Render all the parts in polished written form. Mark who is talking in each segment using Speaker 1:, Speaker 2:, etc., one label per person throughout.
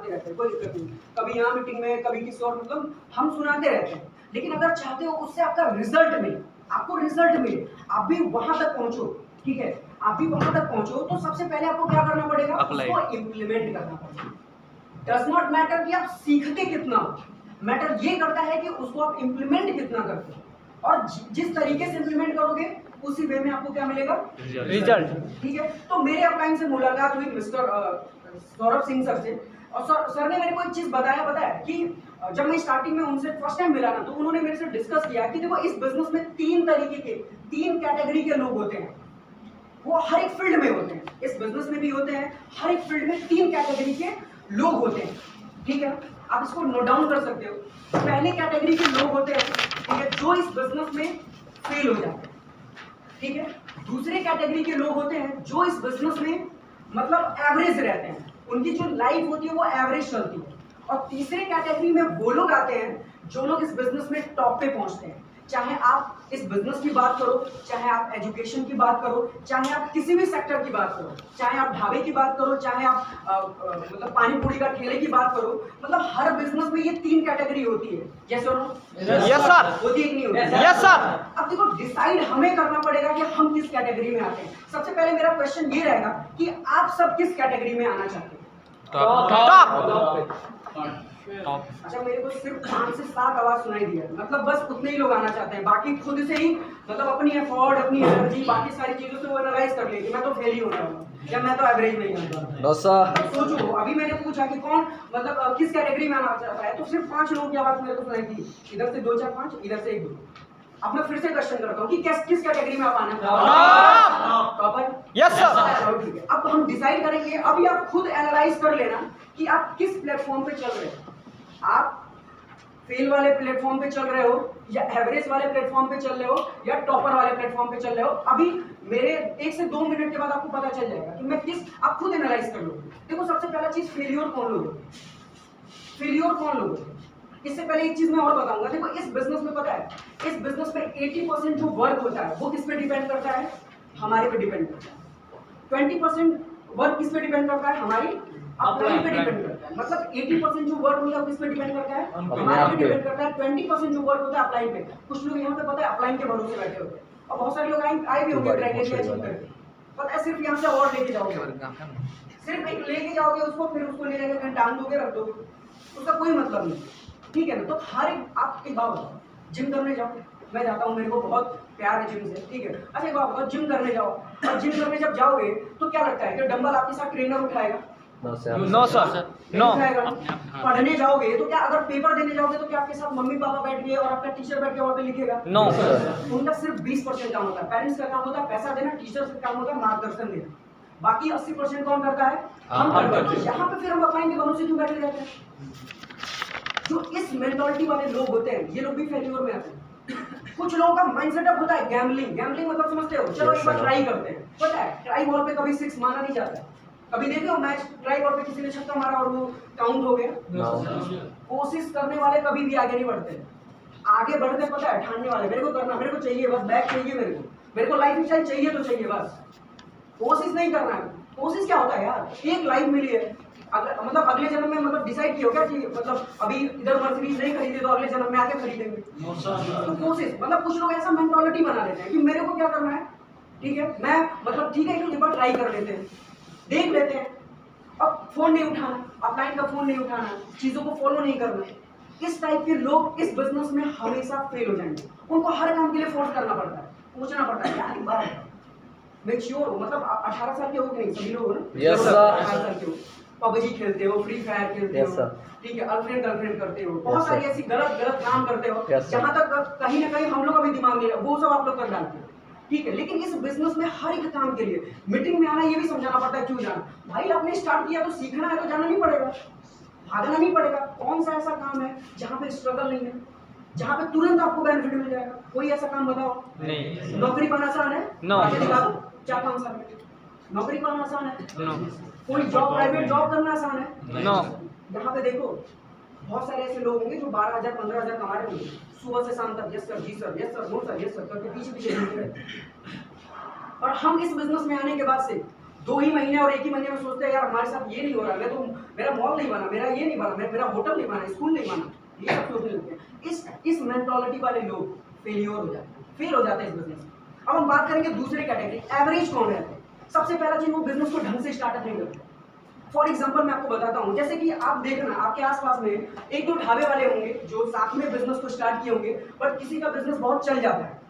Speaker 1: सुनाते रहते हैं, कोई दिक्कत नहीं। कभी यहाँ मीटिंग में, कभी किसी और, मतलब हम सुनाते रहते हैं। लेकिन अगर चाहते हो उससे आपका रिजल्ट मिले, आपको रिजल्ट मिले, आप भी वहां तक पहुंचो, ठीक है, आप भी वहां तक पहुंचो, तो सबसे पहले आपको क्या करना पड़ेगा, उसको इम्प्लीमेंट करना पड़ेगा। डज नॉट मैटर कि आप सीखते कितना, मैटर ये करता है कि उसको आप इम्प्लीमेंट कितना करते हो, और जिस तरीके से इम्प्लीमेंट करोगे उसी वे में आपको क्या मिलेगा, रिजल्ट। ठीक है, तो मेरे अपलाइन से मुलाकात हुई मिस्टर सौरभ सिंह सर से, और सर ने मेरे को एक चीज बताया कि जब मैं स्टार्टिंग में उनसे फर्स्ट टाइम मिला ना, तो उन्होंने मेरे से डिस्कस किया कि देखो इस बिजनेस में 3 तरीके के, 3 कैटेगरी के लोग होते हैं, वो हर एक फील्ड में होते हैं, इस बिजनेस में भी होते हैं, हर एक फील्ड में 3 कैटेगरी के लोग होते हैं। ठीक है, आप इसको नोट डाउन कर सकते हो। पहले कैटेगरी के लोग होते हैं, ठीक है, जो इस बिजनेस में फेल हो जाते हैं। ठीक है, दूसरे कैटेगरी के लोग होते हैं जो इस बिजनेस में मतलब एवरेज रहते हैं, उनकी जो लाइफ होती है वो एवरेज चलती है। और तीसरे कैटेगरी में वो लोग आते हैं जो लोग इस बिजनेस में टॉप पे पहुंचते हैं। चाहे आप इस बिजनेस की बात करो, चाहे आप एजुकेशन की बात करो, चाहे आप किसी भी सेक्टर की बात करो, चाहे आप ढाबे की बात करो, चाहे आप मतलब पानी पूरी का ठेले की बात करो, मतलब हर बिजनेस में ये 3 कैटेगरी होती है। यस सर, यस सर, होती है कि नहीं होती? Yes sir. अब देखो, डिसाइड हमें करना पड़ेगा कि हम किस कैटेगरी में आते हैं। सबसे पहले मेरा क्वेश्चन ये रहेगा कि आप सब किस कैटेगरी में आना चाहते हैं? अच्छा, मेरे को सिर्फ 5 से 7 आवाज सुनाई दिया, मतलब बस उतने ही लोग आना चाहते हैं, बाकी खुद से ही मतलब अपनी एफर्ट, अपनी एनर्जी, बाकी सारी चीजों से वो एनालाइज कर लेगी, मैं तो फेल ही हो रहा हूँ या मैं तो एवरेज में ही हूँ। सोचो, अभी मैंने पूछा कि कौन मतलब किस कैटेगरी में आना चाहता है, तो सिर्फ 5 लोगों की आवाज मेरे को सुनाई दी, इधर से 2 4 5, इधर से 1 2। अब मैं फिर से क्वेश्चन करता हूँ कि किस कैटेगरी में आप आना चाहते हैं? Yes sir. ठीक है, अब हम डिसाइड करेंगे, अभी आप खुद एनालाइज कर लेना कि आप किस प्लेटफॉर्म पे चल रहे हो। आप फेल वाले प्लेटफॉर्म पे चल रहे हो, या एवरेज वाले प्लेटफॉर्म पे चल रहे हो, या टॉपर वाले प्लेटफॉर्म पे चल रहे हो। अभी मेरे 1 से 2 मिनट के बाद आपको पता चल जाएगा कि मैं किस, आप खुद एनालाइज कर लो। देखो, सबसे पहला चीज, फेलियर कौन लोग, फेलियर कौन लोग। इससे पहले एक चीज मैं और बताऊंगा। देखो, इस बिजनेस में पता है, इस बिजनेस में 80% जो वर्क होता है वो किस पे डिपेंड करता है, हमारे पे डिपेंड करता है। 20% वर्क किस पे डिपेंड करता है, हमारी अपलाइन पे डिपेंड करता है। मतलब 80% जो वर्क होता है किस पे डिपेंड करता है, हमारे पे डिपेंड करता है। 20% जो वर्क होता है अपलाइन पे। कुछ लोग यहाँ पे पता है अपलाइन के भरोसे बैठे होते हैं, और बहुत सारे लोग आए भी होंगे क्राइटेरिया अचीव करके, पता है, सिर्फ यहाँ से और लेके जाओगे, सिर्फ एक लेके जाओगे उसको, फिर उसको ले जाके कहीं टांग दोगे, रख दोगे, उसका कोई मतलब नहीं। ठीक है ना? तो हर एक, आप एक बात बताओ, जिम करने जाओ, मैं जाता हूँ, मेरे को बहुत प्यार है जिम से, ठीक है। अच्छा, एक बात बताओ, जिम करने जाओ, और जिम करने जब जाओगे तो क्या लगता है कि डंबल आपके साथ ट्रेनर उठाएगा? No sir, no. पढ़ने जाओगे तो क्या, अगर पेपर देने जाओगे तो क्या आपके साथ मम्मी पापा बैठ गए और आपका टीचर बैठ के वहाँ पे लिखेगा? No sir. उनका सिर्फ 20% काम होता है, पेरेंट्स का काम होता है पैसा देना, टीचर का काम होता है मार्गदर्शन देना, बाकी 80% कौन करता है? हम करते हैं। तो यहाँ पे फिर हम अपलाइन के भरोसे क्यों बैठे रहते हैं? जो इस मेंटालिटी वाले लोग होते हैं, ये लोग भी फेल्योर में आते हैं। कुछ लोगों का माइंड सेटअप होता है गैम्बलिंग। गैम्बलिंग मतलब समझते हो? चलो एक बार ट्राई करते हैं। पता है, ट्राई बॉल पे कभी 6 माना नहीं जाता। कभी देखे हो मैच, ट्राई बॉल पे किसी ने छक्का मारा और वो काउंट हो गया? कोशिश करने वाले कभी भी आगे नहीं बढ़ते। आगे बढ़ते पता है, ठानने वाले, मेरे को करना, मेरे को चाहिए, बस बैग चाहिए, मेरे को लाइफ स्टाइल चाहिए तो चाहिए, बस कोशिश नहीं करना है। कोशिश क्या होता है यार, एक लाइफ मिली है, मतलब अगले जन्म में मतलब डिसाइड किया क्या कि मतलब अभी इधर मर्सिडीज नहीं खरीदे तो अगले जन्म में आके खरीदेंगे। तो कोशिश, मतलब कुछ लोग ऐसा मेंटालिटी बना लेते हैं कि मेरे को क्या करना है, ठीक है, मैं मतलब ठीक है एक बार ट्राई कर लेते हैं, देख लेते हैं। अब फोन नहीं उठाना, अपलाइन का फोन नहीं उठाना, चीजों को फॉलो नहीं करना। इस टाइप के लोग इस बिजनेस में हमेशा फेल हो जाएंगे। उनको हर काम के लिए फोर्स करना पड़ता है, पूछना पड़ता है यार एक बार मेच्योर हो, मतलब 18 साल के हो कि नहीं, सभी लोग हो ना? Yes sir. 18 साल के हो, पबजी खेलते हो, फ्री फायर खेलते हो, ठीक है, गर्लफ्रेंड करते हो, बहुत सारी ऐसी गलत काम करते हो, जहाँ तक कहीं ना कहीं हम लोग अभी दिमाग नहीं, वो सब आप लोग कर डालते हो, ठीक है। लेकिन इस बिजनेस में हर एक काम के लिए मीटिंग में आना, ये भी समझाना पड़ता है क्यों जाना। भाई आपने स्टार्ट किया तो सीखना है, तो जाना नहीं पड़ेगा, भागना नहीं पड़ेगा। कौन सा ऐसा काम है जहाँ पे स्ट्रगल नहीं है, जहाँ पे तुरंत आपको बेनिफिट मिल जाएगा? कोई ऐसा काम बताओ। नहीं। नौकरी पाना आसान है? नो। 4-5 साल में नौकरी पाना आसान है? नो। कोई जॉब, प्राइवेट जॉब करना आसान है? नो। यहाँ पे देखो, बहुत सारे ऐसे लोग होंगे जो 12,000 15,000 कमा रहे होंगे, सुबह से शाम तक यस सर, जी sir, no sir, yes sir करके पीछे घूमते रहते हैं। और हम इस बिजनेस में आने के बाद से 2 ही महीने और 1 ही महीने में सोचते हैं यार हमारे साथ ये नहीं हो रहा, मैं तो मेरा मॉल नहीं बना, मेरा ये नहीं बना, मेरा होटल नहीं बना, स्कूल नहीं बना, ये सब सोचने लगते हैं। इस मेंटालिटी वाले लोग फेलियर हो जाते हैं, फेल हो जाते हैं इस बिजनेस में। अब हम बात करेंगे दूसरे कैटेगरी, एवरेज कौन रहते हैं। सबसे पहला चीज, वो बिजनेस को ढंग से स्टार्टअप नहीं करते। फॉर एग्जाम्पल मैं आपको बताता हूँ, जैसे कि आप देखना आपके आसपास में 1-2 ढाबे वाले होंगे जो साथ में बिजनेस को स्टार्ट किए होंगे, बट किसी का बिजनेस बहुत चल जाता है,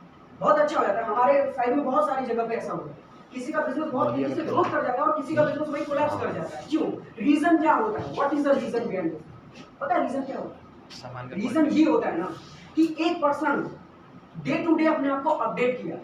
Speaker 1: बहुत अच्छा हो जाता है। हमारे साइड में बहुत सारी जगह पे ऐसा होता है, किसी का बिजनेस बहुत तेजी से ग्रोथ कर जाता है और किसी का बिजनेस वही कोलैप्स कर जाता है। क्यों? रीजन क्या होता है? What is the reason behind this? पता है रीजन क्या होता है? रीजन ये होता है ना कि एक पर्सन डे टू डे अपने आप को अपडेट किया,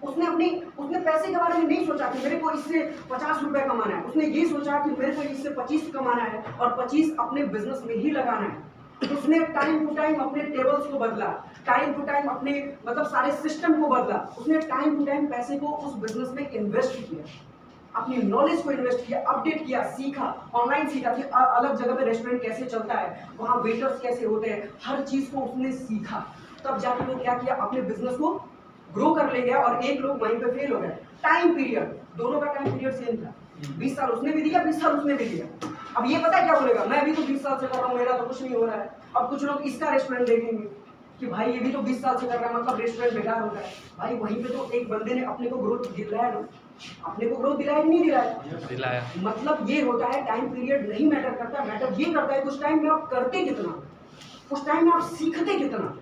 Speaker 1: उसने पैसे के बारे में नहीं सोचा कि मेरे को इससे 50 रुपए कमाना है, उसने ये सोचा कि मेरे को इससे 25 कमाना है और 25 अपने बिजनेस में ही लगाना है। उसने टाइम टू टाइम अपने टेबल्स को बदला, टाइम टू टाइम अपने मतलब सारे सिस्टम को बदला, उसने टाइम टू टाइम पैसे को उस बिजनेस में इन्वेस्ट किया, अपनी नॉलेज को इन्वेस्ट किया, अपडेट किया, सीखा, ऑनलाइन सीखा कि अलग जगह पे रेस्टोरेंट कैसे चलता है, वहाँ वेटर्स कैसे होते हैं, हर चीज को उसने सीखा। तब जाके वो क्या किया, अपने बिजनेस को ग्रो कर ले गया और एक लोग वहीं पे फेल हो गए। टाइम पीरियड, दोनों का टाइम पीरियड सेम था, 20 साल उसने भी दिया, 20 साल उसने भी दिया। अब ये पता है क्या बोलेगा, मैं भी तो 20 साल से कर रहा हूँ, मेरा तो कुछ नहीं हो रहा है। अब कुछ लोग इसका रेस्टोरेंट देखेंगे कि भाई ये भी तो 20 साल से कर रहा है, मतलब रेस्टोरेंट बेकार होता है। भाई वहीं पे तो एक बंदे ने अपने को ग्रोथ दिलाया ना, अपने को ग्रोथ दिलाया नहीं दिलाया। मतलब ये होता है, टाइम पीरियड नहीं मैटर करता, मैटर ये करता है उस टाइम में आप करते कितना, उस टाइम में आप सीखते कितना।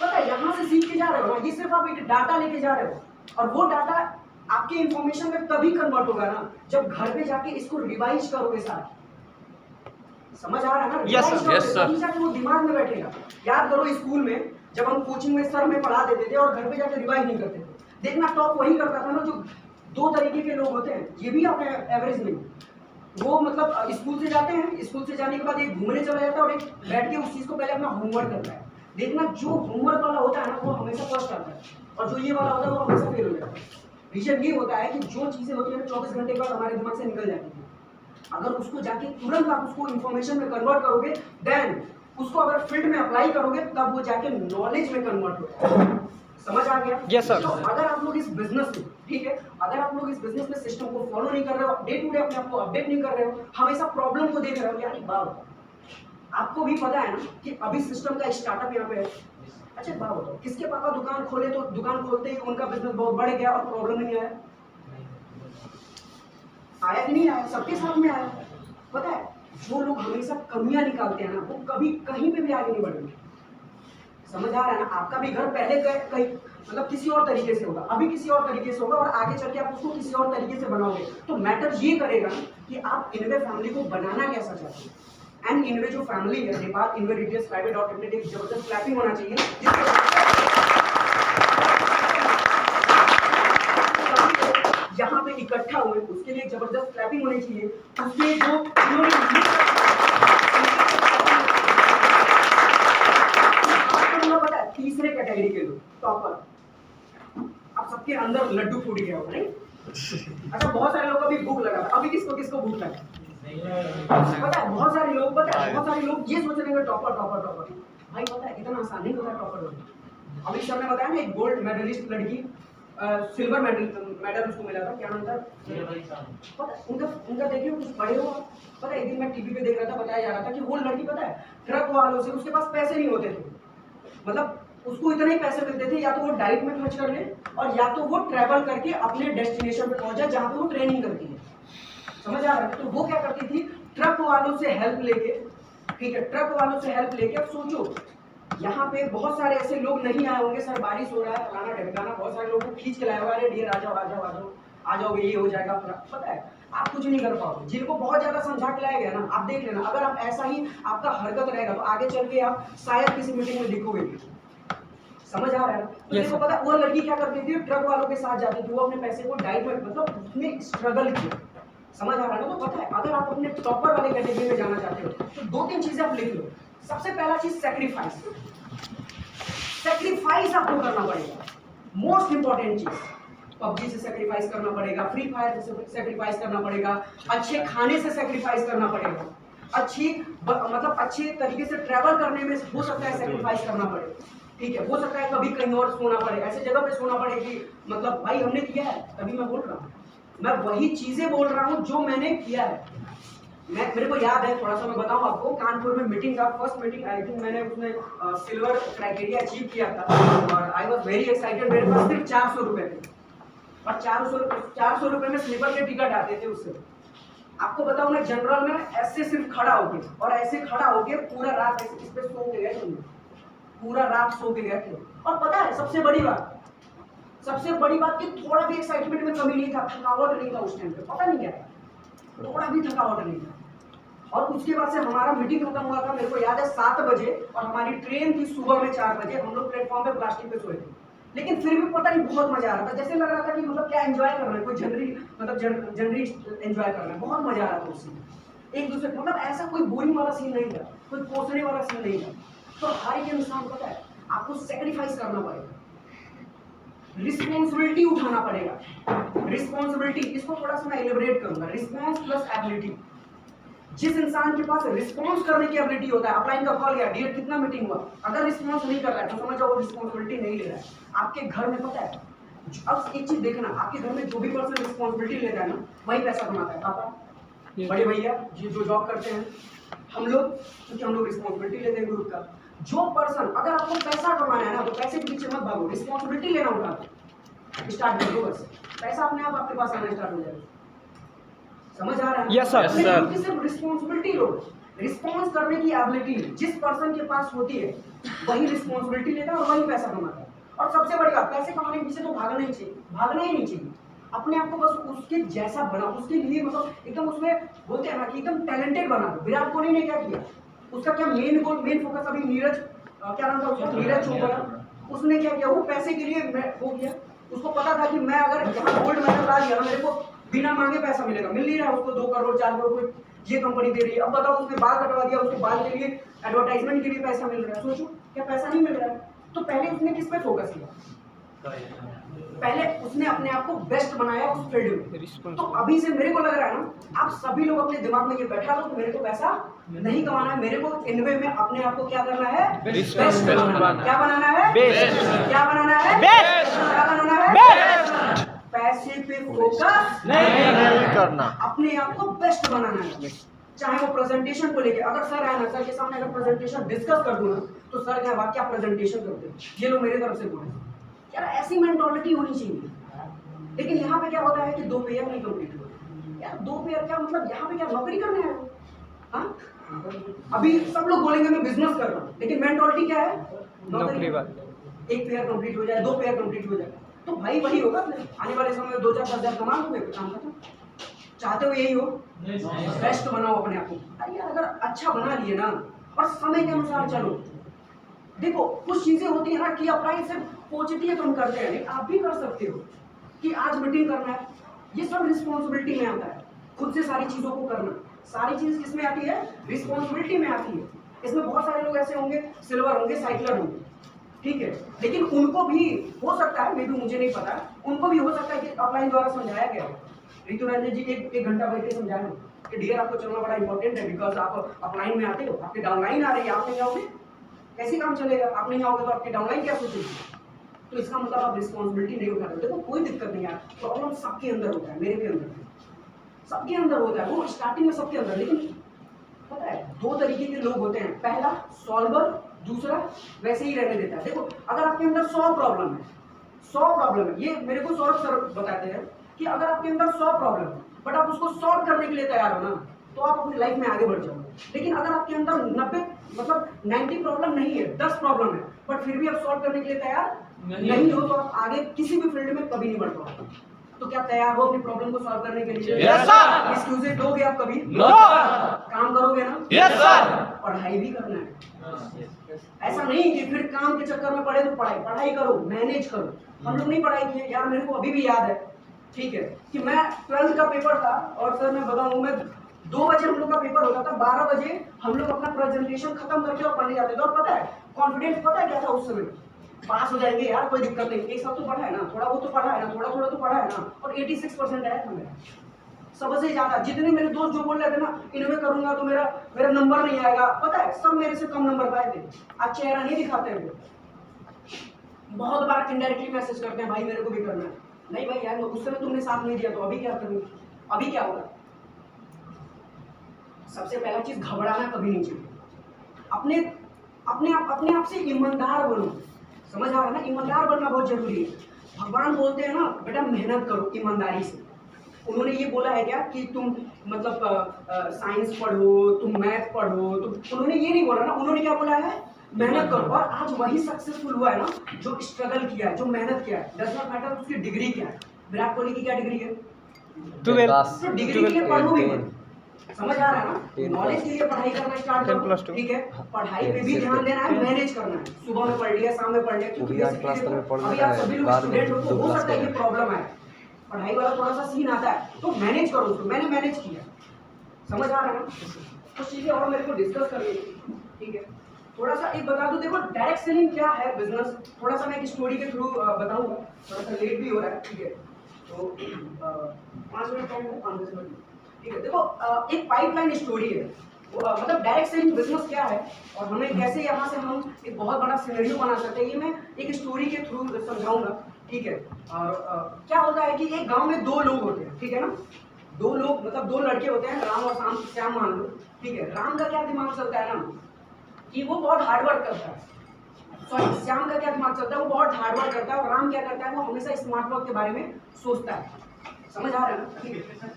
Speaker 1: पता है यहाँ से सीख के जा रहे हो ना, ये सिर्फ आप एक डाटा लेके जा रहे हो और वो डाटा आपके इंफॉर्मेशन में तभी कन्वर्ट होगा ना जब घर पे जाके इसको रिवाइज करोगे साथ। समझ आ रहा है ना?
Speaker 2: Yes sir.
Speaker 1: जाके वो दिमाग में बैठेगा। याद करो स्कूल में जब हम कोचिंग में सर में पढ़ा देते थे और घर पे जाके रिवाइज नहीं करते थे, देखना टॉप वही करता था ना जो 2 तरीके के लोग होते हैं, ये भी आप एवरेज नहीं। वो मतलब स्कूल से जाते हैं, स्कूल से जाने के बाद एक घूमने चला जाता है और एक बैठ के उस चीज को पहले अपना होमवर्क करता है। देखना जो होमवर्क वाला होता है ना वो हमेशा फर्स्ट आता है और जो ये वाला होता है वो हमेशा फेल हो जाता है। रीजन ये होता है कि जो चीजें होती है 24 घंटे के बाद हमारे दिमाग से निकल जाती है, अगर उसको जाके तुरंत आप उसको इंफॉर्मेशन में कन्वर्ट करोगे, देन उसको अगर फील्ड में अप्लाई करोगे तब वो जाके नॉलेज में कन्वर्ट होता है। समझ आ गया?
Speaker 2: Yes sir.
Speaker 1: तो अगर आप लोग इस बिजनेस में, ठीक है, अगर आप लोग इस बिजनेस में सिस्टम को फॉलो नहीं कर रहे हो, डे टू डे अपने आप को अपडेट नहीं कर रहे हो, हमेशा प्रॉब्लम को देख रहे हो, यानी बात आपको भी पता है ना कि अभी सिस्टम का स्टार्टअप यहाँ पे है। अच्छा बात बताओ, किसके पापा दुकान खोले तो दुकान खोलते ही उनका बिजनेस बहुत बढ़ गया और प्रॉब्लम नहीं आया? आया कि नहीं आया? सबके साथ में आया। पता है जो लोग हमेशा कमियां निकालते हैं ना वो कभी कहीं पे भी आगे नहीं बढ़ेंगे। समझ आ रहा है ना? आपका भी घर पहले कहीं मतलब किसी और तरीके से होगा, अभी किसी और तरीके से होगा और आगे चल के आप उसको किसी और तरीके से बनाओगे। तो मैटर ये करेगा कि आप इनवे फैमिली को बनाना कैसा चाहते हैं। एंड इनवे जो फैमिली है, नेपाल इनवे रिटेल्स प्राइवेट और लिमिटेड, एक जबरदस्त क्लैपिंग होना चाहिए यहाँ पे इकट्ठा हुए, उसके लिए जबरदस्त क्लैपिंग होनी चाहिए। उसके जो पता है तीसरे कैटेगरी के लोग टॉपर, आप सबके अंदर लड्डू फूट गया होगा नहीं? अच्छा बहुत सारे लोग को अभी भूख लगा, अभी किसको किसको भूख लगा? पता है बहुत सारे लोग, पता है बहुत सारे लोग ये सोच रहे हैं टॉपर टॉपर टॉपर। भाई पता है इतना आसान नहीं होता है टॉपर होना। अभी सर ने बताया ना एक गोल्ड मेडलिस्ट लड़की, सिल्वर मेडल उसको मिला था, क्या नाम था? पता है उनका देखिए कुछ बड़े हो। पता है एक दिन मैं टीवी पे देख रहा था, बताया जा रहा था कि वो लड़की पता है ट्रक वालों से, उसके पास पैसे नहीं होते थे, मतलब उसको इतने ही पैसे मिलते थे या तो वो डाइट में खर्च कर ले और या तो वो ट्रैवल करके अपने डेस्टिनेशन पे पहुंच जाए जहाँ पे वो ट्रेनिंग करती है। समझ आ रहा है? तो वो क्या करती थी, ट्रक वालों से हेल्प लेके, ठीक है, ट्रक वालों से हेल्प लेके। अब सोचो यहाँ पे बहुत सारे ऐसे लोग नहीं आए होंगे, सर बारिश हो रहा है फलाना ढमकाना, बहुत सारे लोगों को खींच के लाया होगा, अरे डियर आ जाओ आ जाओ आ जाओ आ जाओगे, ये हो जाएगा। पता है आप कुछ नहीं कर पाओगे। जिनको बहुत ज्यादा समझा के लाया गया ना, आप देख लेना अगर आप ऐसा ही आपका हरकत रहेगा तो आगे चल के आप शायद किसी मीटिंग में दिखोगे। समझ आ रहा है? तो देखो पता है वो लड़की क्या करती थी, ट्रक वालों के साथ जाती थी, वो अपने पैसे को डाइट में मतलब उसने स्ट्रगल किया। समझ आ रहा है? तो पता है अगर आप अपने टॉपर वाले कैटेगरी में जाना चाहते हो तो 2-3 चीजें आप लिख लो। सबसे पहला चीज सैक्रिफाइस, सैक्रिफाइस आपको करना पड़ेगा, मोस्ट इंपॉर्टेंट चीज। पबजी से सैक्रिफाइस करना पड़ेगा, फ्री फायर से सैक्रिफाइस करना पड़ेगा, अच्छे खाने से सैक्रिफाइस करना पड़ेगा, मतलब अच्छे तरीके से ट्रैवल करने में हो सकता है सैक्रिफाइस करना पड़े, ठीक है। हो सकता है कभी कहीं और सोना पड़े, ऐसे जगह पे सोना पड़े कि मतलब भाई हमने किया है तभी मैं बोल रहा हूँ। मैं वही चीजें बोल रहा हूँ जो मैंने किया है। मेरे को याद है, थोड़ा सा मैं बताऊं आपको, कानपुर में मीटिंग का फर्स्ट मीटिंग, आई थिंक मैंने उसमें सिल्वर क्राइटेरिया अचीव किया था और आई वाज वेरी एक्साइटेड। मेरे पास सिर्फ 400 रुपए थे और 400 रुपए में स्लीपर के टिकट आते थे उससे। आपको बताऊं मैं जनरल में ऐसे सिर्फ खड़ा होके और ऐसे खड़ा होके पूरा रात इस पे सो के गए थे, पूरा रात सो के गए थे। और पता है सबसे बड़ी बात कि थोड़ा भी एक्साइटमेंट में कमी नहीं था, थकावट नहीं था उस टाइम पे, पता नहीं क्या था, थोड़ा भी थकावट नहीं था। और उसके बाद से हमारा मीटिंग खत्म हुआ था, मेरे को याद है 7 बजे, और हमारी ट्रेन थी सुबह में 4 बजे। हम लोग प्लेटफॉर्म पे प्लास्टिक पे सोए थे, लेकिन फिर भी पता नहीं बहुत मजा आ रहा था, जैसे लग रहा था कि मतलब क्या एंजॉय कर रहे हैं, कोई जनरली एंजॉय कर रहे हैं, बहुत मजा आ रहा था उससे। एक दूसरे मतलब ऐसा कोई बोरिंग वाला सीन नहीं था, कोई कोसने वाला सीन नहीं था। तो हर एक इंसान पता है आपको सेक्रीफाइस करना पड़ेगा, रिस्पॉन्सिबिलिटी उठाना पड़ेगा। रिस्पॉन्सिबिलिटी, इसको थोड़ा सा मैं एलिब्रेट करूंगा, रिस्पॉन्स प्लस एबिलिटी। जिस इंसान के पास रिस्पॉन्स करने की एबिलिटी होता है, अपलाइन का कॉल गया, डियर कितना मीटिंग हुआ, अगर रिस्पॉन्स नहीं कर रहा है तो समझ जाओ वो रिस्पॉन्सिबिलिटी नहीं ले रहा है। आपके घर में पता है, अब एक चीज देखना, आपके घर में जो भी पर्सन रिस्पॉन्सिबिलिटी लेता है ना, वही पैसा कमाता है। पापा, बड़े भैया जी जो जॉब करते हैं, हम लोग, क्योंकि हम लोग रिस्पॉन्सिबिलिटी लेते हैं ग्रुप का। जो पर्सन, अगर आपको पैसा कमाना है ना, तो पैसे के पीछे मत भागो, रिस्पॉन्सिबिलिटी लेना उठा स्टार्ट कर दो, बस पैसा अपने आप आपके पास आना स्टार्ट हो जाएगा। समझ आ रहा है?
Speaker 2: Yes sir.
Speaker 1: सिर्फ रिस्पॉन्सिबिलिटी लो, रिस्पॉन्स करने की एबिलिटी जिस पर्सन के पास होती है वही रिस्पॉन्सिबिलिटी लेता है और वही पैसा कमाता है। और सबसे बड़ी बात, पैसे कमाने के पीछे तो भागना ही नहीं चाहिए। अपने आप को बस उसके जैसा बना, उसके लिए मतलब एकदम उसमें बोलते हैं ना कि एकदम टैलेंटेड बना दो। विराट कोहली ने क्या किया, उसका क्या मेन फोकस, अभी नीरज क्या नाम था उसका, नीरज चोपड़ा, उसने क्या किया, वो पैसे के लिए वो किया। उसको पता था कि मैं अगर यहाँ गोल्ड मेडल ला लिया, मेरे को बिना मांगे पैसा मिलेगा, मिल नहीं रहा है उसको 2 करोड़ 4 करोड़ ये कंपनी दे रही है। अब बताओ उसने बाल कटवा दिया, उसके बाल के लिए एडवर्टाइजमेंट के लिए पैसा मिल रहा है, सोचो क्या पैसा नहीं मिल रहा है। तो पहले उसने किस पे फोकस किया, पहले उसने अपने आप को बेस्ट बनाया उस फील्ड में। तो अभी से मेरे को लग रहा है ना, आप सभी लोग अपने दिमाग में ये बैठा लो कि मेरे को पैसा नहीं कमाना है, मेरे को इनवे में अपने आप को क्या करना है, बेस्ट बनाना है। क्या बनाना है, क्या बनाना है, क्या बनाना है। पैसे पे फोकस नहीं करना, अपने आप को बेस्ट बनाना है। चाहे वो प्रेजेंटेशन को लेके, अगर सर आए ना, सर के सामने अगर प्रेजेंटेशन डिस्कस कर दूं ना, तो सर क्या वाक्य प्रेजेंटेशन करते हैं, ये लोग मेरे तरफ से बोले यार, ऐसी मेंटालिटी होनी चाहिए। लेकिन यहाँ पे क्या होता है कि 2 पेयर नहीं कंप्लीट हुआ यार, 2 पेयर क्या मतलब, यहाँ पे क्या नौकरी करने आए हो? हाँ, अभी सब लोग बोलेंगे मैं बिजनेस कर रहा हूँ, लेकिन मेंटालिटी क्या है, नौकरी। 1 पेयर कंप्लीट हो जाए, 2 पेयर कंप्लीट हो जाए, तो भाई वही होगा आने वाले समय में 2-4 हजार कमा लोगे, काम खत्म। चाहते हो यही हो, बेस्ट बनाओ अपने आप को। अरे यार अगर अच्छा बना लिए ना, और समय के अनुसार चलो। देखो कुछ चीजें होती है ना कि अप्लाई सिर्फ सोचती है, तुम करते हैं, लेकिन आप भी कर सकते हो कि आज मीटिंग करना है, ये सब रिस्पॉन्सिबिलिटी में आता है। खुद से सारी चीजों को करना, सारी चीज किसमें आती है, रिस्पॉन्सिबिलिटी में आती है। इसमें बहुत सारे लोग ऐसे होंगे, सिल्वर होंगे, साइकिलर होंगे, ठीक है, लेकिन उनको भी हो सकता है, मे बी मुझे नहीं पता, उनको भी हो सकता है कि अपलाइन द्वारा समझाया गया है। रितु रंजन जी 1 घंटा बैठ के समझाया कि डियर आपको चलना बड़ा इंपॉर्टेंट है, बिकॉज आप अपलाइन में आते हो, आपके डाउनलाइन आ रही है, आप नहीं आओगे कैसे काम चलेगा, आप नहीं आओगे तो आपके डाउनलाइन क्या सोचेगी। तो इसका मतलब आप रिस्पॉन्सिबिलिटी नहीं उठा रहे। देखो कोई दिक्कत नहीं है, प्रॉब्लम सबके अंदर होता है, मेरे भी अंदर है, सबके अंदर होता है, वो स्टार्टिंग में सबके अंदर। लेकिन पता है 2 तरीके के लोग होते हैं, पहला सॉल्वर, दूसरा वैसे ही रहने देता है। देखो अगर आपके अंदर 100 प्रॉब्लम है, ये मेरे को सौरभ सर बताते हैं कि अगर आपके अंदर 100 प्रॉब्लम है, बट आप उसको सॉल्व करने के लिए तैयार हो ना, तो आप अपनी लाइफ में आगे बढ़ जाओगे। लेकिन अगर आपके अंदर 90 प्रॉब्लम नहीं है, 10 प्रॉब्लम है, बट फिर भी आप सॉल्व करने के लिए तैयार नहीं हो, तो आप आगे किसी भी फील्ड में कभी नहीं बढ़ पाओगे। तो क्या तैयार हो अपनी प्रॉब्लम को सॉल्व करने के लिए?
Speaker 2: Yes sir.
Speaker 1: एक्सक्यूजेज दोगे आप कभी?
Speaker 2: No sir.
Speaker 1: काम करोगे ना?
Speaker 2: Yes sir.
Speaker 1: पढ़ाई भी करना है, ऐसा नहीं कि फिर काम के चक्कर में पढ़े तो पढ़ाई करो, मैनेज करो। हम लोग नहीं पढ़ाई किए यार, मेरे को अभी भी याद है, ठीक है, कि मैं 12th का पेपर था, और सर मैं बताऊं, मैं 2 बजे हम लोग का पेपर होता था, 12 बजे हम लोग अपना प्रेजेंटेशन खत्म करके और पढ़ने जाते थे। और पता है कॉन्फिडेंस पता है क्या था उस समय, पास हो जाएंगे यार, कोई दिक्कत नहीं, एक साल तो पढ़ा है ना, थोड़ा बहुत तो पढ़ा है ना, थोड़ा तो पढ़ा है ना, और 86% आया था मेरा, सबसे ज्यादा। जितने मेरे दोस्त जो बोल रहे थे ना इनमें करूंगा तो मेरा नंबर नहीं आएगा, पता है सब मेरे से कम नंबर पाए थे। आज चेहरा नहीं दिखाते हैं, बहुत बार इनडायरेक्टली मैसेज करते हैं भाई मेरे को भी करना है, नहीं भाई यार, उस समय तुमने साथ नहीं दिया तो अभी क्या करूँ? अभी क्या होगा? सबसे पहला चीज, घबराना कभी नहीं चाहिए। अपने आप से ईमानदार बनो। समझ आ रहा है ना? ईमानदार बनना बहुत जरूरी है। भगवान बोलते हैं ना बेटा मेहनत करो ईमानदारी से। उन्होंने ये बोला है क्या कि तुम मतलब साइंस पढ़ो, तुम मैथ पढ़ो, तो उन्होंने ये नहीं बोला ना। उन्होंने क्या बोला है? मेहनत करो। और आज वही सक्सेसफुल हुआ है ना जो स्ट्रगल किया है, जो मेहनत किया है। डज नॉट मैटर उसकी डिग्री क्या है। विराट कोहली की क्या डिग्री है?
Speaker 2: 12।
Speaker 1: तो डिग्री के लिए पढ़ो भी मत। समझ आ रहा है ना? नॉलेज के लिए पढ़ाई करना स्टार्ट करो, ठीक है? पढ़ाई पे भी ध्यान देना है, मैनेज करना है। सुबह में पढ़ लिया, शाम में पढ़ लिया, क्योंकि अभी आप सभी लोग स्टूडेंट हो तो हो सकता है ये प्रॉब्लम है, पढ़ाई वाला थोड़ा सा सीन आता है, तो मैनेज करो उसको। मैंने मैनेज किया। समझ आ रहा है ना? कुछ चीजें और मेरे को डिस्कस करनी थी, ठीक है? थोड़ा सा एक बता दूं, देखो डायरेक्ट सेलिंग क्या है बिजनेस, थोड़ा सा मैं एक स्टोरी के थ्रू बताऊंगा। थोड़ा सा लेट भी हो रहा है, ठीक है? तो 5 मिनट टाइम है, 5 मिनट, ठीक है? देखो एक पाइपलाइन स्टोरी है। मतलब डायरेक्ट सेलिंग बिजनेस क्या है और हमें कैसे यहाँ से हम एक बहुत बड़ा सिनेरियो बना सकते हैं, ये मैं एक स्टोरी के थ्रू समझाऊंगा, ठीक है? और क्या होता है कि एक गांव में 2 लोग होते हैं, ठीक है ना? 2 लोग मतलब 2 लड़के होते हैं, राम और श्याम मान लो, ठीक है? राम का क्या दिमाग चलता है ना कि वो बहुत हार्डवर्क करता है। सॉरी, श्याम का क्या दिमाग चलता है? वो बहुत हार्डवर्क करता है। और राम क्या करता है? वो हमेशा स्मार्ट वर्क के बारे में सोचता है। समझ आ रहा है ना? ठीक है,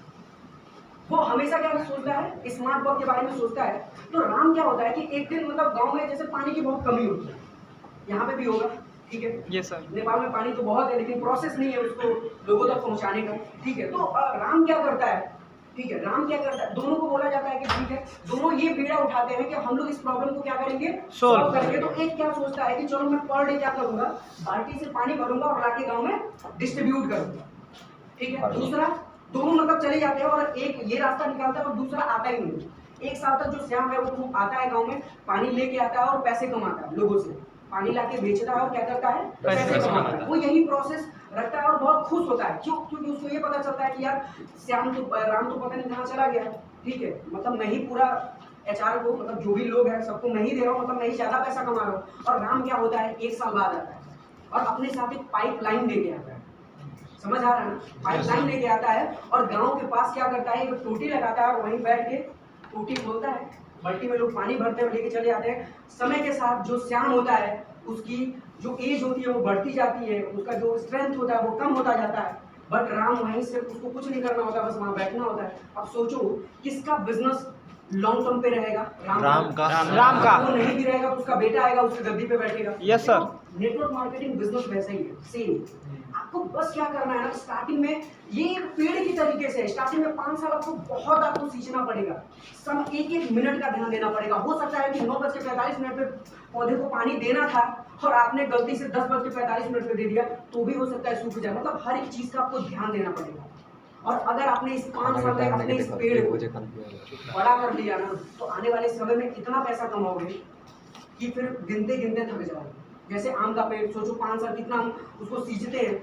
Speaker 1: वो हमेशा क्या सोचता है? स्मार्ट वर्क के बारे में सोचता है। तो राम क्या होता है कि एक दिन मतलब गांव में जैसे पानी की बहुत कमी होती है, यहाँ पे भी होगा, ठीक है?
Speaker 2: Yes sir.
Speaker 1: नेपाल में पानी तो बहुत है लेकिन प्रोसेस नहीं है उसको लोगों तक पहुंचाने का, ठीक है? तो राम क्या करता है, ठीक है? राम क्या करता है, दोनों को बोला जाता है कि ठीक है दोनों ये बीड़ा उठाते हैं कि हम लोग इस प्रॉब्लम को क्या करेंगे, सॉल्व करेंगे। तो एक क्या सोचता है कि चलो मैं पर डे क्या करूंगा, बाल्टी से पानी भरूंगा और लाके गाँव में डिस्ट्रीब्यूट करूंगा, ठीक है? दूसरा, दोनों मतलब चले जाते हैं और एक ये रास्ता निकालता है और दूसरा आता ही नहीं। एक साल तक जो श्याम है वो आता है गांव में, पानी लेके आता है और पैसे कमाता है लोगों से, पानी लाके बेचता है और क्या करता है? पैसे कमाता है। वो यही प्रोसेस रखता है और बहुत खुश होता है। क्यों? क्योंकि उसको ये पता चलता है कि यार राम तो पता नहीं कहाँ चला गया, ठीक है? मतलब मैं ही पूरा HR को, मतलब जो भी लोग हैं सबको मैं ही दे रहा हूँ, मतलब मैं ही ज्यादा पैसा कमा रहा हूँ। और राम क्या होता है, 1 साल बाद आता है और अपने साथ एक पाइपलाइन लेके आता है। समझ आ रहा है ना? पाइपलाइन लेके आता है और गांव के पास क्या करता है, एक टोटी लगाता है और वहीं बैठ के टोटी खोलता है, बाल्टी में लोग पानी भरते हैं, लेके चले जाते हैं। समय के साथ जो श्याम होता है उसकी जो एज होती है वो बढ़ती जाती है, उसका जो स्ट्रेंथ होता है वो कम होता जाता है। बट राम वहीं से, उसको कुछ नहीं करना होता, बस वहां बैठना होता है। अब सोचो किसका बिजनेस लॉन्ग टर्म पे रहेगा? राम का। वो नहीं भी रहेगा तो उसका बेटा आएगा, उसकी गद्दी पे बैठेगा।
Speaker 2: Yes sir.
Speaker 1: Network marketing business वैसा ही है, सेम। आपको बस क्या करना है ना, स्टार्टिंग में ये एक पेड़ की तरीके से, स्टार्टिंग में 5 साल आपको बहुत आपको सींचना पड़ेगा, सब एक मिनट का ध्यान देना पड़ेगा। हो सकता है कि 9:45 पे पौधे को पानी देना था और आपने गलती से 10:45 पे दे दिया, तो भी हो सकता है सूख जाए। मतलब हर एक चीज का आपको ध्यान देना पड़ेगा। और अगर आपने इस 5 साल में अपने इस पेड़ को बड़ा कर लिया ना, तो आने वाले समय में इतना पैसा कमाओगे कि फिर गिनते गिनते थक जाओगे। जैसे आम का पेड़, सोचो 5 साल कितना हम उसको सींचते हैं,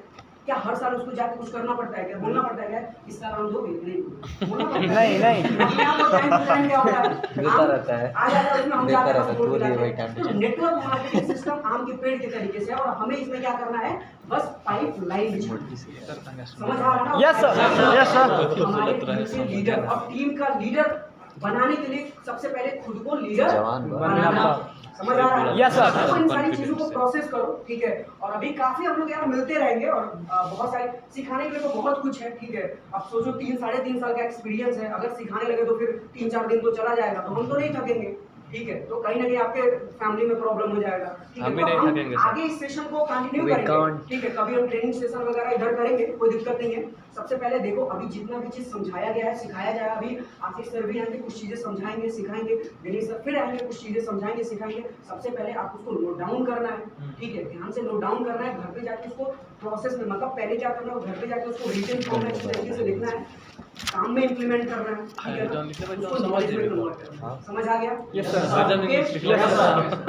Speaker 1: क्या हर साल उसको जाके कुछ करना पड़ता है क्या? बोलना पड़ता है क्या इसका नाम दोगे? नहीं बोलना पड़ता है। नहीं आपको टाइम टू टाइम क्या होता है,
Speaker 3: देता रहता है,
Speaker 1: आ जाता है उसमें, हम जाते हैं
Speaker 3: पूरी वही टाइम पे।
Speaker 1: तो नेटवर्क मार्केटिंग सिस्टम आम के पेड़ के तरीके से है। और हमें इसमें क्या करना है, बस पाइप लाइन बिछाना। समझ आ रहा है ना?
Speaker 2: Yes sir, yes sir.
Speaker 1: हमारे टीम के लीडर, और टीम का लीडर बनाने के लिए सबसे पहले खुद को लीडर बनाना। समझ आ रहा है?
Speaker 2: Yes sir.
Speaker 1: तो इन सारी चीजों को प्रोसेस करो, ठीक है? और अभी काफी हम लोग यार मिलते रहेंगे और बहुत सारे सिखाने के लिए तो बहुत कुछ है, ठीक है? अब सोचो 3 साढ़े 3 साल का एक्सपीरियंस है, अगर सिखाने लगे तो फिर 3-4 दिन तो चला जाएगा, तो हम तो नहीं थकेंगे, ठीक है? तो कहीं ना कहीं आपके फैमिली में प्रॉब्लम हो जाएगा, ठीक है?
Speaker 3: हम भी
Speaker 1: तो
Speaker 3: नहीं
Speaker 1: हम
Speaker 3: थकेंगे
Speaker 1: आगे इस सेशन को कंटिन्यू करेंगे, ठीक है? कभी हम ट्रेनिंग सेशन वगैरह इधर करेंगे, कोई दिक्कत नहीं है। सबसे पहले देखो अभी जितना भी चीज समझाया गया है, सिखाया जाए, अभी आशीष सर भी आएंगे, कुछ चीजें समझाएंगे, सिखाएंगे, दिनेश सर फिर आएंगे, कुछ चीजें समझाएंगे, सिखाएंगे। सबसे पहले आप उसको नोट डाउन करना है, ठीक है? ध्यान से नोट डाउन करना है, घर पे जाके उसको प्रोसेस में, मतलब पहले क्या करना है, घर पे जाके उसको रिटन फॉर्म में अच्छे तरीके से लिखना है, काम में इंप्लीमेंट करना है, ठीक है? उसको नॉलेज में कन्वर्ट करना है। समझ आ गया?
Speaker 2: Yes sir.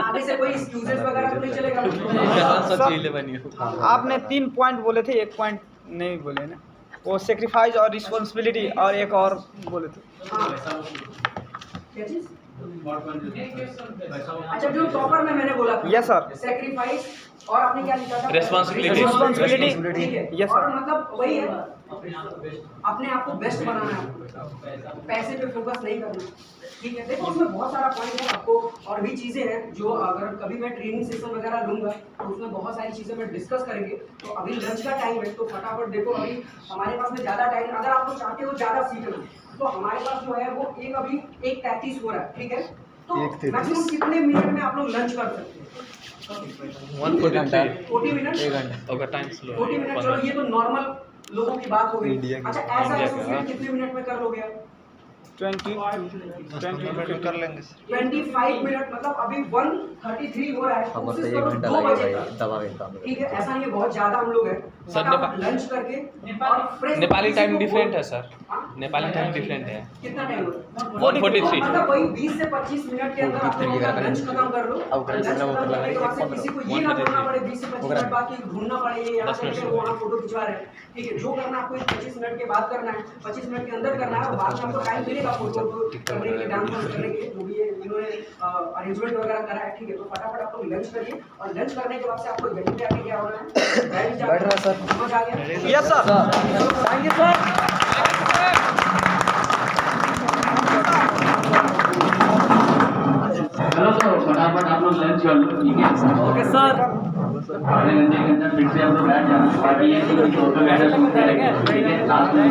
Speaker 1: आगे से कोई एक्सक्यूजेस वगैरह तो नहीं चलेगा?
Speaker 2: आपने 3 पॉइंट बोले थे, 1 पॉइंट नहीं बोले ना, वो सेक्रीफाइस और रिस्पॉन्सिबिलिटी, और एक और बोले थे।
Speaker 1: हाँ। क्या चीज? अच्छा, जो टॉपर में मैंने बोला था,
Speaker 2: Yes, sir.
Speaker 1: सेक्रीफाइस और आपने क्या लिखा था?
Speaker 3: Responsibility.
Speaker 2: Responsibility.
Speaker 1: ठीक है।
Speaker 2: Yes, sir.
Speaker 1: और मतलब वही है, अपने आप को बेस्ट बनाना है, पैसे पे फोकस नहीं करना। ठीक है, देखो उसमें बहुत सारा पॉइंट है, आपको और भी चीज़ें हैं जो अगर कभी मैं ट्रेनिंग सेशन वगैरह लूँगा तो उसमें बहुत सारी चीज़ें मैं डिस्कस करेंगे। तो अभी लंच का टाइम है, तो फटाफट देखो, अभी हमारे पास में ज़्यादा टाइम, अगर आपको चाहते हो ज़्यादा सीखना तो हमारे पास जो है वो अभी 1:33 हो रहा है। ठीक है, तो मैक्सिमम कितने मिनट में आप लोग लंच कर सकते हैं? 40 मिनट,
Speaker 3: अगर टाइम स्लो
Speaker 1: 40 मिनट, चलो ये तो नॉर्मल लोगों की बात हो गई। अच्छा, एज अ एसोसिएट कितने मिनट में कर लोगे आप?
Speaker 2: 20
Speaker 4: कर लेंगे।
Speaker 1: 25 मिनट, मतलब अभी 1:33 हो रहा है, कोशिश करो 2 बजे तक। ठीक है, ऐसा नहीं है बहुत ज्यादा हम लोग हैं।
Speaker 3: सर,
Speaker 1: लंच करके और fresh
Speaker 3: नेपाली
Speaker 1: किसी
Speaker 3: टाइम
Speaker 1: को
Speaker 3: डिफरेंट है सर,
Speaker 1: हाँ?
Speaker 3: नेपाली टाइम डिफरेंट है।
Speaker 1: कितना टाइम हो रहा है?
Speaker 3: 143।
Speaker 1: मतलब वही 20 से 25 मिनट के अंदर आप लोग लंच खत्म कर लो।
Speaker 4: अब
Speaker 1: लंच खत्म करने के बाद से किसी को ये ना बोलना पड़े 20 से 25 मिनट बाद कि ढूंढना पड़े ये यहाँ से वहाँ फोटो खिंचवा रहे हैं। ठीक है, जो करना आपको 25 मिनट के बाद करना है, 25 मिनट के अंदर करना है, और बाद में आपको टाइम मिलेगा फोटो करने के लिए, डांस करने के लिए, जो भी इन्होंने अरेंजमेंट वगैरह करा है। ठीक है, तो फटाफट आप लोग लंच करिए, और लंच करने के बाद से आपको यहीं पे आके क्या होना है, बैठ रहा सर, समझ आ गया?
Speaker 2: Yes, sir. Thank you, sir.
Speaker 5: चलो तो फटाफट आप लोग लंच कर लो, ठीक है?
Speaker 2: Okay, sir.
Speaker 5: आधे घंटे के अंदर फिर से आप लोग बैठ जाना। बाकी ये फोटो वगैरह ठीक है, लास्ट में